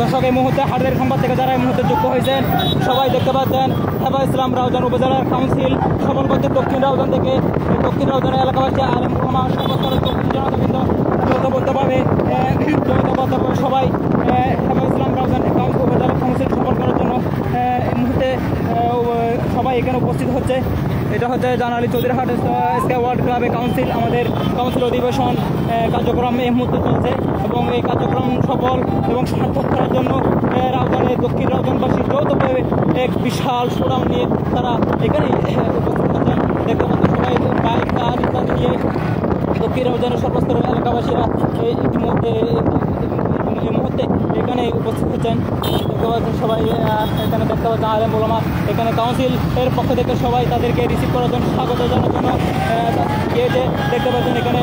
দর্শক এই মুহূর্তে হাটের সংবাদ থেকে যারা এই মুহূর্তে যুক্ত হয়েছেন সবাই দেখতে পাচ্ছেন হেফা ইসলাম রাউজান উপজেলার কাউন্সিল সফলগঞ্জ দক্ষিণ রাউজান থেকে দক্ষিণ রাউজান এলাকাবাসী আলেম ওলামা সর্বস্তরের জনতাবৃন্দ যৌথবদ্ধভাবে সবাই হেফা ইসলাম রাউজান উপজেলার কাউন্সিল সফল করার জন্য এই মুহূর্তে সবাই এখানে উপস্থিত হচ্ছে। এটা হচ্ছে জানালি চৌধুরীহাট এসকে ওয়ার্ল্ড ক্লাবে কাউন্সিল আমাদের কাউন্সিল অধিবেশন কার্যক্রম এই মুহূর্তে চলছে এবং এই কার্যক্রম সফল এবং সার্থক করার জন্য রাউজানের দক্ষিণ রাউজানবাসী যৌথভাবে এক বিশাল সুনাম নিয়ে তারা এখানে উপস্থিত হচ্ছেন। দেখতে পাচ্ছেন সবাই বাইক কার ইত্যাদি নিয়ে দক্ষিণ রাউজানের সর্বস্তরের এলাকাবাসীরা এই মুহূর্তে এখানে উপস্থিত হচ্ছেন। দেখতে পাচ্ছেন সবাই এখানে দেখতে পাচ্ছেন আলেম ওলামা এখানে কাউন্সিল এর পক্ষ থেকে সবাই তাদেরকে রিসিভ করার জন্য স্বাগত জানার জন্য গিয়েছে। দেখতে পাচ্ছেন এখানে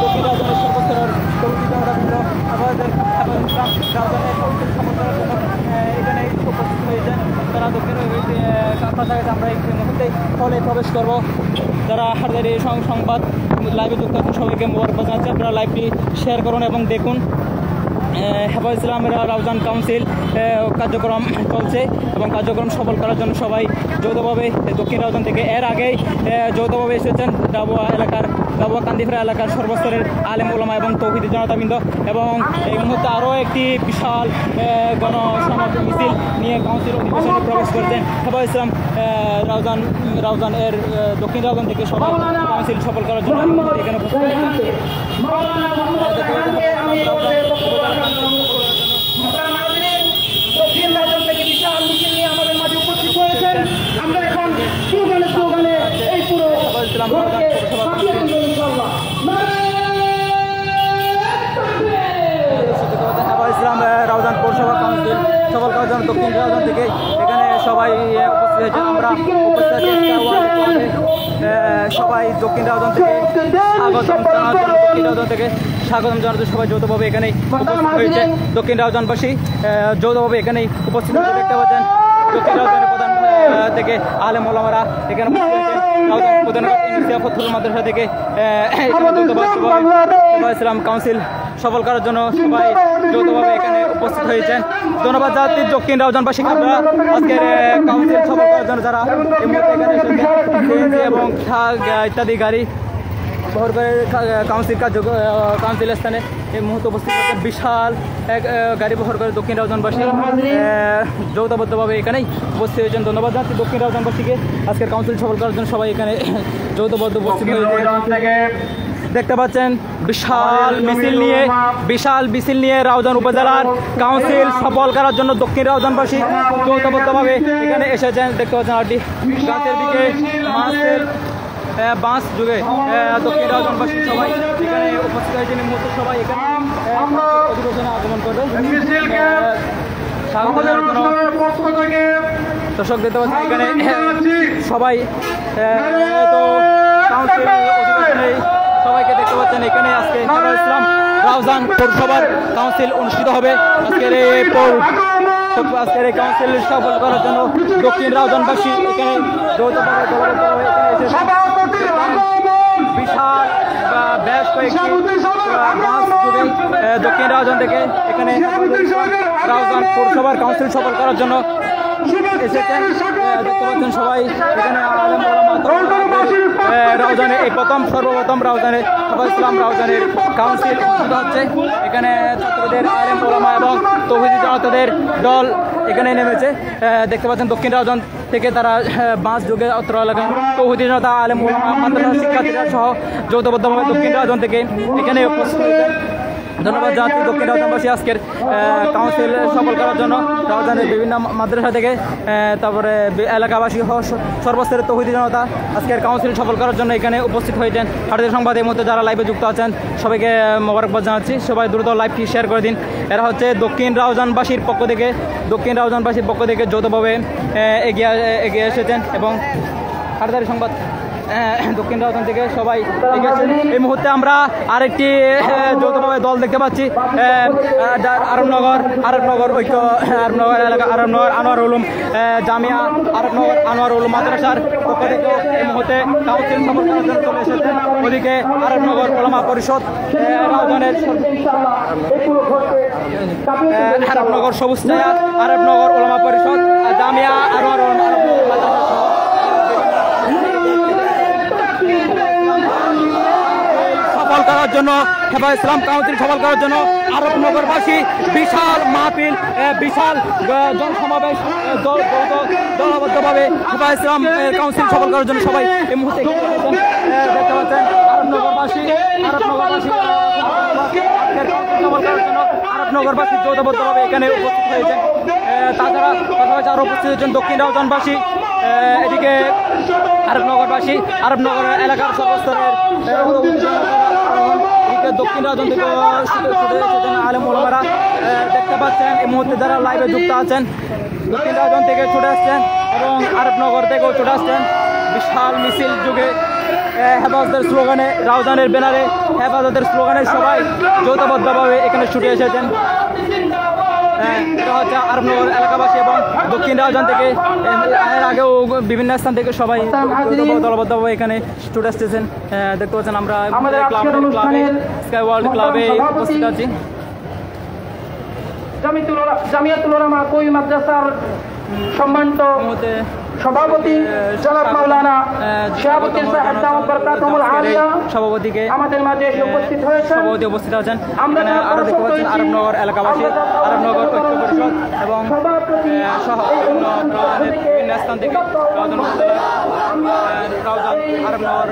দক্ষিণ রাউজানের সর্বস্তরের এখানে উপস্থিত হয়েছেন তারা দক্ষিণ কাছাকাছি আমরা এই মুহূর্তে হলে প্রবেশ করবো। যারা হাটের এই সংবাদ লাইভে যুক্ত আছেন সবাইকে মোবারকবাদ জানাচ্ছি। আপনারা লাইভটি শেয়ার করুন এবং দেখুন। হেফা ইসলামের রাউজান কাউন্সিল কার্যক্রম চলছে এবং কার্যক্রম সফল করার জন্য সবাই যৌথভাবে দক্ষিণ রাউজান থেকে এর আগেই যৌথভাবে এসেছেন ডাবুয়া কান্দিফরা এলাকার সর্বস্তরের আলেম ওলামা এবং তৌহিদি জনতাবৃন্দ এবং এই মুহূর্তে আরও একটি বিশাল গণসমাবেশ মিছিল নিয়ে কাউন্সিল অধিবেশনে প্রবেশ করছেন। হেফা ইসলাম রাউজান এর দক্ষিণ রাউজান থেকে সবাই কাউন্সিল সফল করার জন্য এখানে দক্ষিণ রাউজান থেকে বিশাল মিছিল নিয়ে আমাদের মাঝে উপস্থিত হয়েছেন। আমরা এখন স্লোগানে এই পুরো ইসলাম রাউজান পৌরসভা কাউন্সিল সফল করার জন্য দক্ষিণ রাউজান থেকে এখানে সবাই উপস্থিত হয়েছেন। আমরা সবাই দক্ষিণ রাউজান থেকে স্বাগতম জানাতে সবাই যৌথভাবে এখানে উপস্থিত হয়েছে। দক্ষিণ রাউজানবাসী যৌথভাবে এখানে উপস্থিত হয়েছে। দেখতে পাচ্ছেন দক্ষিণ রাউজানের প্রধান থেকে আলেম ওলামারা এখানে ফতুল মাদ্রাসা থেকে ইসলাম কাউন্সিল সফল করার জন্য সবাই যৌথভাবে এখানে উপস্থিত হয়েছেন। ধন্যবাদ জানাচ্ছি দক্ষিণ রাউজানবাসীকে। আপনারা আজকের কাউন্সিল সফল করার জন্য যারা এই মুহূর্তে এখানে এসেছেন এবং ইত্যাদি গাড়ি বহর করে কাউন্সিল স্থানে এই মুহূর্তে উপস্থিত হচ্ছেন। বিশাল এক গাড়ি বহর করে দক্ষিণ রাউজানবাসী যৌথবদ্ধভাবে এখানেই উপস্থিত হয়েছেন। ধন্যবাদ জানাচ্ছি দক্ষিণ রাউজানবাসীকে আজকের কাউন্সিল সফল করার জন্য সবাই এখানে যৌথবদ্ধ উপস্থিত হয়েছে। দেখতে পাচ্ছেন বিশাল মিছিল নিয়ে রাউজান উপজেলার কাউন্সিল সফল করার জন্য দক্ষিণ রাউজানবাসী যৌথবদ্ধভাবে এখানে এসেছেন। দেখতে পাচ্ছেন আরটি গাছের দিকে বাঁশ যুগে দক্ষিণ রাউজানবাসী সবাই এখানে উপস্থিত হয়েছেন। এই মুহূর্তে সবাই এখানে অধিবেশনে আগমন করবে দর্শক দেখতে পাচ্ছেন এখানে সবাই তো কাউন্সিল অধিবেশনে সবাইকে দেখতে পাচ্ছেন এখানে আজকে ইসলাম রাউজান পৌরসভার কাউন্সিল অনুষ্ঠিত হবে। আজকের এই কাউন্সিল সফল করার জন্য দক্ষিণ রাউজানবাসী এখানে যৌথভাবে বিশাল বেশ কয়েকটি দক্ষিণ রাউজান থেকে এখানে রাউজান পৌরসভার কাউন্সিল সফল করার জন্য এসেছেন। দেখতে পাচ্ছেন সবাই এখানে রাউজানে এই সর্বপ্রথম রাউজানে হেফা ইসলাম রাউজানের কাউন্সিল অনুষ্ঠিত হচ্ছে। এখানে ছাত্রদের আলেম ওলামা এবং তৌহিদি জনতাদের দল এখানে নেমেছে। দেখতে পাচ্ছেন দক্ষিণ রাউজান থেকে তারা বাঁশ যুগে অত্র এলাকায় তৌহিদি জনতা আলেম ওলামা মাদ্রাসা শিক্ষার্থীরা সহ যৌথবদ্ধভাবে দক্ষিণ রাউজান থেকে এখানে উপস্থিত হয়েছেন। ধন্যবাদ জানাচ্ছি দক্ষিণ রাউজানবাসী আজকের কাউন্সিল সফল করার জন্য রাউজানের বিভিন্ন মাদ্রাসা থেকে তারপরে এলাকাবাসী সর্বস্তরের তৌহিদি জনতা আজকের কাউন্সিল সফল করার জন্য এখানে উপস্থিত হয়েছেন। হাটের সংবাদের মধ্যে যারা লাইভে যুক্ত আছেন সবাইকে মোবারকবাদ জানাচ্ছি। সবাই দ্রুত লাইভটি শেয়ার করে দিন। এরা হচ্ছে দক্ষিণ রাউজানবাসীর পক্ষ থেকে যৌথভাবে এগিয়ে এসেছেন এবং হাটদারি সংবাদ দক্ষিণ রাউজান থেকে সবাই এগিয়েছেন। এই মুহূর্তে আমরা আরেকটি যৌথভাবে দল দেখতে পাচ্ছি, আরবনগর ঐক্য, আরবনগর এলাকা, আরবনগর আনোয়ার উলুম জামিয়া, আরবনগর আনোয়ার উলুম মাদ্রাসার পক্ষ থেকে এই মুহূর্তে কাউন্সিল সফর করার জন্য চলে এসেছেন। ওদিকে আরবনগর ওলামা পরিষদ রাউজানের, আরবনগর সবুজ ছায়া, আরবনগর ওলামা পরিষদ জামিয়া আনোয়ার উলুম সফল করার জন্য, হেফাজত ইসলাম কাউন্সিল সফল করার জন্য আরবনগরবাসী বিশাল মাহফিল, বিশাল জনসমাবেশ দলবদ্ধভাবে হেফাজত ইসলাম কাউন্সিল সফল করার জন্য সবাই এই মুহূর্তে দেখতে পাচ্ছেন। আরবনগরবাসী আরবনগরবাসী যৌথবদ্ধভাবে এখানে উপস্থিত হয়েছেন। তাছাড়া পাশাপাশি আরও উপস্থিত হয়েছেন দক্ষিণ রাউজানবাসী, এদিকে আরবনগরবাসী, আরবনগর এলাকার সর্বস্তরের দক্ষিণ রাউজান থেকে ছুটে এসেছেন আলেম ওলামারা দেখতে পাচ্ছেন। এই মুহূর্তে যারা লাইভে যুক্ত আছেন দক্ষিণ রাউজান থেকে ছুটে আসছেন এবং আরবনগর থেকেও ছুটে আসছেন। বিশাল মিছিল যুগে হেফাজতের স্লোগানে, রাউজানের ব্যানারে হেফাজতের স্লোগানে সবাই যৌথবদ্ধভাবে এখানে ছুটে এসেছেন। এটা হচ্ছে আরবনগর এলাকাবাসী এবং দক্ষিণ রাউজান থেকে, এর আগেও বিভিন্ন স্থান থেকে সবাই দলবদ্ধভাবে এখানে ছুটে আসতেছেন। দেখতে পাচ্ছেন আমরা ক্লাবে, স্কাই ওয়ার্ল্ড ক্লাবে উপস্থিত আছি। জামিয়াতুল উলামা কই মাদ্রাসার সম্মানিত সভাপতি জনাব মাওলানা শাহাবুদ্দিন সাহেব দাওয়াত বরকাতুহুল আলিয়া সভাপতিকে আমাদের মাঝে উপস্থিত হয়েছেন। সভাপতি উপস্থিত আছেন। আরো দেখতে পাচ্ছেন আরবনগর এলাকাবাসী, আরবনগর ঐক্য পরিষদ এবং সহ বিভিন্ন স্থান থেকে রাউজান আরবনগর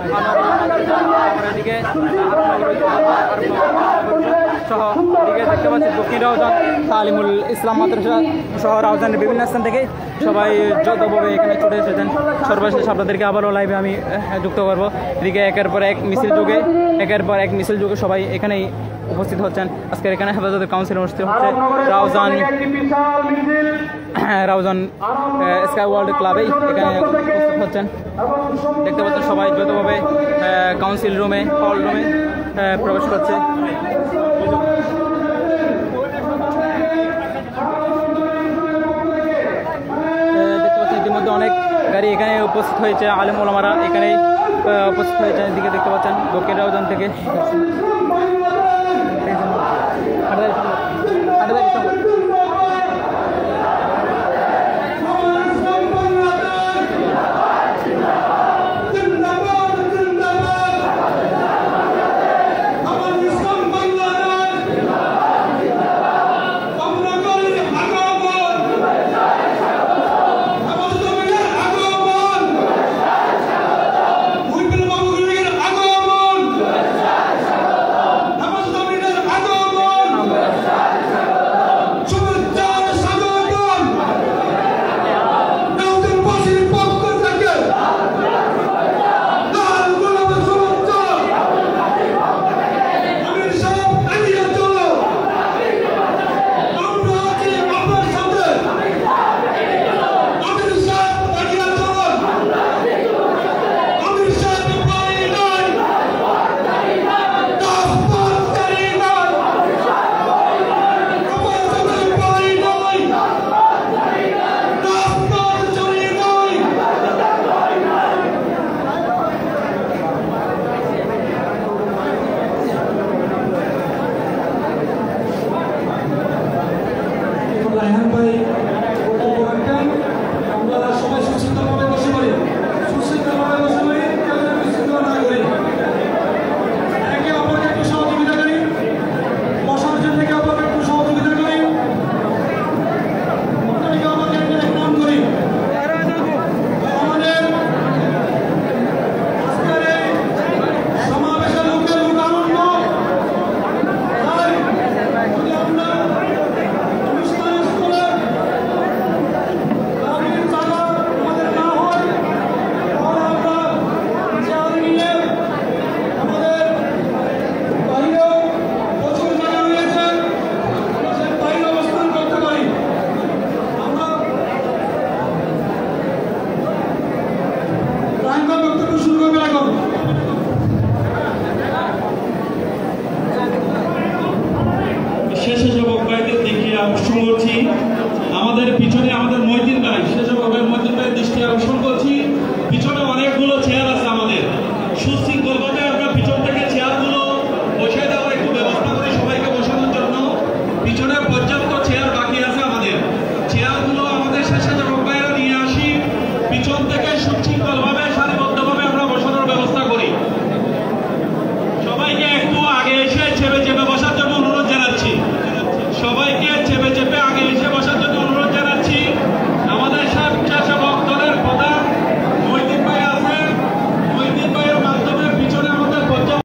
এদিকে সহ এদিকে দেখতে পাচ্ছি দক্ষিণ রাউজান তালিমুল ইসলাম মাদ্রাসা সহ রাউজানের বিভিন্ন স্থান থেকে সবাই যৌথভাবে এখানে ছুটে এসেছেন। সর্বশেষ আপনাদেরকে আবারও লাইভে আমি যুক্ত করবো। এদিকে একের পর এক মিছিল যুগে সবাই এখানেই উপস্থিত হচ্ছেন। আজকের এখানে হেফাজতের কাউন্সিল অনুষ্ঠিত হচ্ছে রাউজান স্কাই ওয়ার্ল্ড ক্লাবেই এখানে উপস্থিত হচ্ছেন। দেখতে পাচ্ছেন সবাই যৌথভাবে কাউন্সিল রুমে, হল রুমে প্রবেশ করছে। ইতিমধ্যে অনেক গাড়ি এখানে উপস্থিত হয়েছে, আলেম ওলামারা এখানেই উপস্থিত হয়েছে। এদিকে দেখতে পাচ্ছেন দক্ষিণ রাউজান থেকে